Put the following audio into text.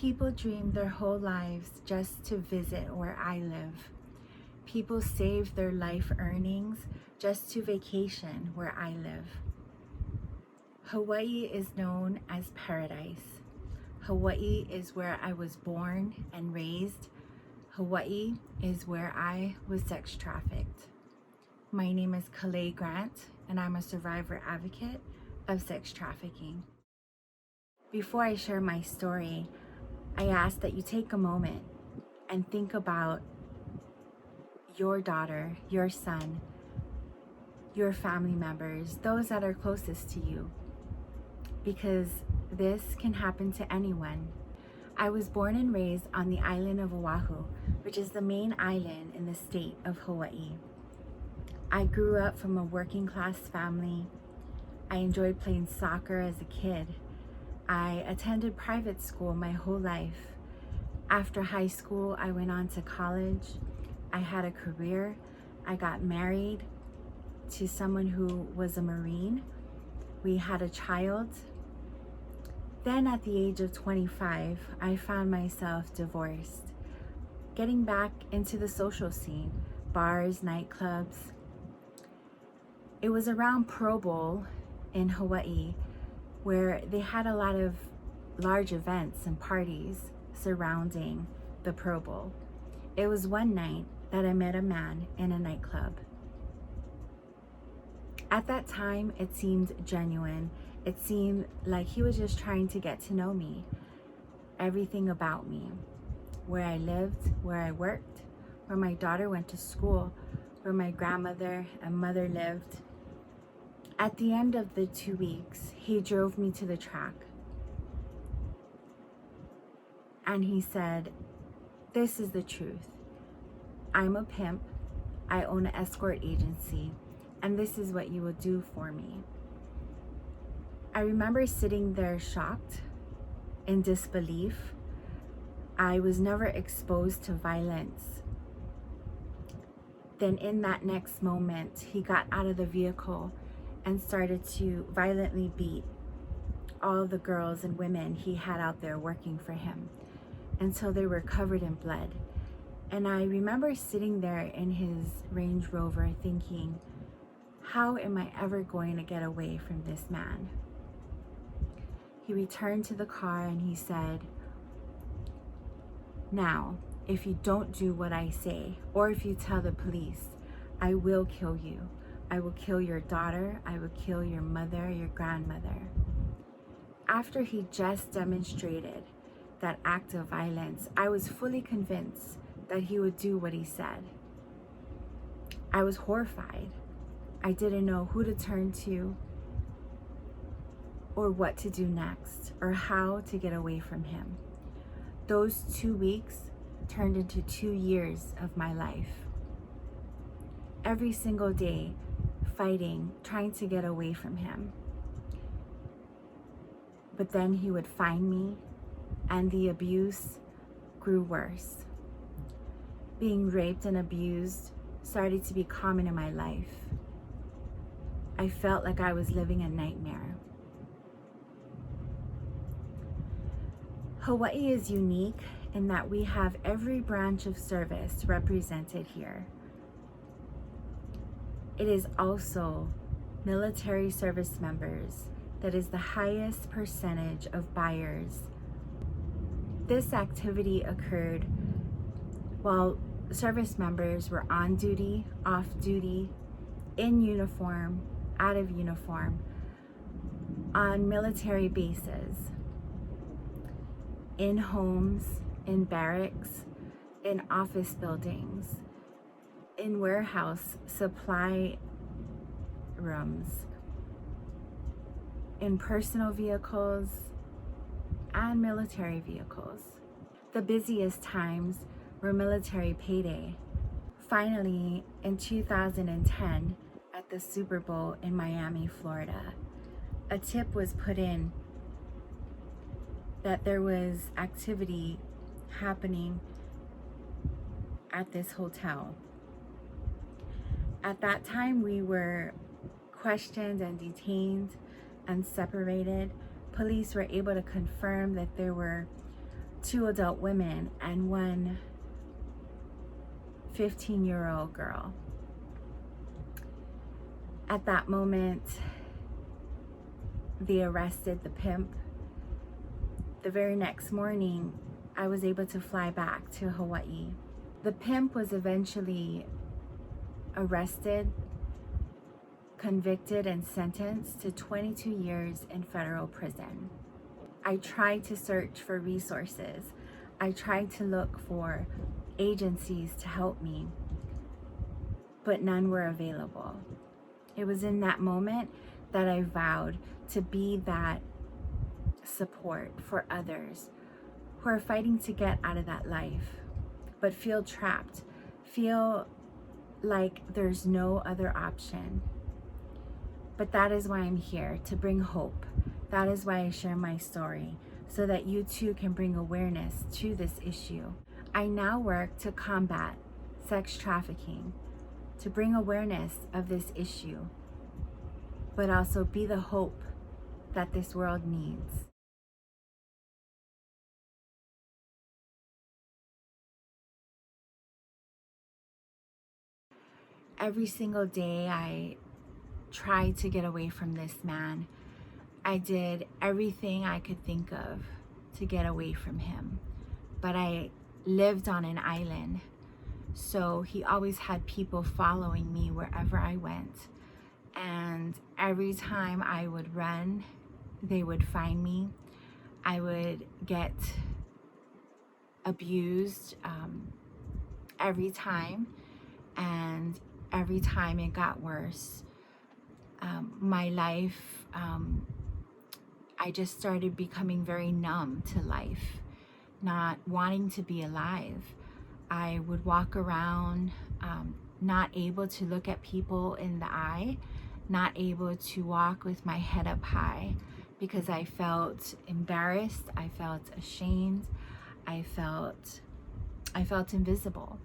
People dream their whole lives just to visit where I live. People save their life earnings just to vacation where I live. Hawaii is known as paradise. Hawaii is where I was born and raised. Hawaii is where I was sex trafficked. My name is Kalei Grant, and I'm a survivor advocate of sex trafficking. Before I share my story, I ask that you take a moment and think about your daughter, your son, your family members, those that are closest to you, because this can happen to anyone. I was born and raised on the island of Oahu, which is the main island in the state of Hawaii. I grew up from a working class family. I enjoyed playing soccer as a kid. I attended private school my whole life. After high school, I went on to college. I had a career. I got married to someone who was a Marine. We had a child. Then at the age of 25, I found myself divorced, getting back into the social scene, bars, nightclubs. It was around Pro Bowl in Hawaii where they had a lot of large events and parties surrounding the Pro Bowl. It was one night that I met a man in a nightclub. At that time, it seemed genuine. It seemed like he was just trying to get to know me, everything about me, where I lived, where I worked, where my daughter went to school, where my grandmother and mother lived. At the end of the 2 weeks, he drove me to the track. And he said, "This is the truth. I'm a pimp. I own an escort agency, and this is what you will do for me." I remember sitting there shocked, in disbelief. I was never exposed to violence. Then in that next moment, he got out of the vehicle and started to violently beat all the girls and women he had out there working for him until they were covered in blood. And I remember sitting there in his Range Rover thinking, how am I ever going to get away from this man? He returned to the car and he said, "Now, if you don't do what I say, or if you tell the police, I will kill you. I will kill your daughter. I will kill your mother, your grandmother." After he just demonstrated that act of violence, I was fully convinced that he would do what he said. I was horrified. I didn't know who to turn to, or what to do next, or how to get away from him. Those 2 weeks turned into 2 years of my life. Every single day, fighting, trying to get away from him. But then he would find me, and the abuse grew worse. Being raped and abused started to be common in my life. I felt like I was living a nightmare. Hawaii is unique in that we have every branch of service represented here. It is also military service members that is the highest percentage of buyers. This activity occurred while service members were on duty, off duty, in uniform, out of uniform, on military bases, in homes, in barracks, in office buildings, in warehouse supply rooms, in personal vehicles and military vehicles. The busiest times were military payday. Finally, in 2010, at the Super Bowl in Miami, Florida, a tip was put in that there was activity happening at this hotel. At that time, we were questioned and detained and separated. Police were able to confirm that there were 2 adult women and one 15-year-old girl. At that moment, they arrested the pimp. The very next morning, I was able to fly back to Hawaii. The pimp was eventually arrested, convicted, and sentenced to 22 years in federal prison. I tried to search for resources. I tried to look for agencies to help me, but none were available. It was in that moment that I vowed to be that support for others who are fighting to get out of that life, but feel trapped, feel like there's no other option. But that is why I'm here, to bring hope. That is why I share my story, so that you too can bring awareness to this issue. I now work to combat sex trafficking, to bring awareness of this issue, but also be the hope that this world needs. Every single day I tried to get away from this man. I did everything I could think of to get away from him, but I lived on an island, so he always had people following me wherever I went, and every time I would run, they would find me. I would get abused every time, and every time it got worse. My life, I just started becoming very numb to life, not wanting to be alive. I would walk around not able to look at people in the eye, not able to walk with my head up high, because I felt embarrassed, I felt ashamed, I felt invisible.